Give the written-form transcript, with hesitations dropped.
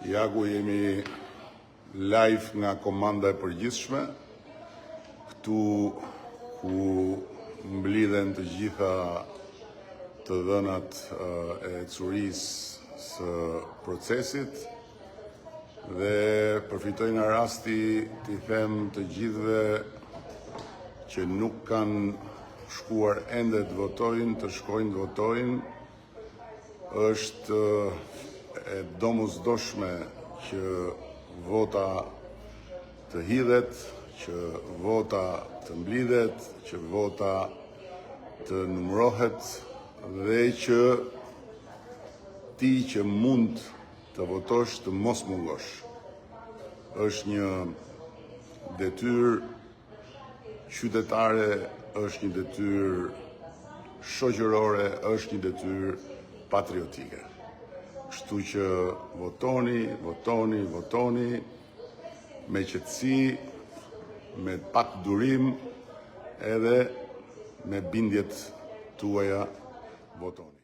Ja ku jemi live nga komanda e përgjithshme, këtu ku mblidhen të gjitha të dhënat e curisë së procesit dhe përfitoj nga rasti t'i them të gjithëve që nuk kanë shkuar ende të votojnë, të shkojnë të votojnë. Është e domosdoshme që vota të hidhet, që vota të mblidhet, që vota të numërohet dhe që ti që mund të votosh të mos mungosh. Është një detyrë qytetare, është një detyrë shoqërore, është një detyrë patriotike. Kështu që votoni me qetësi, me pak durim edhe me bindjet tuaja votoni.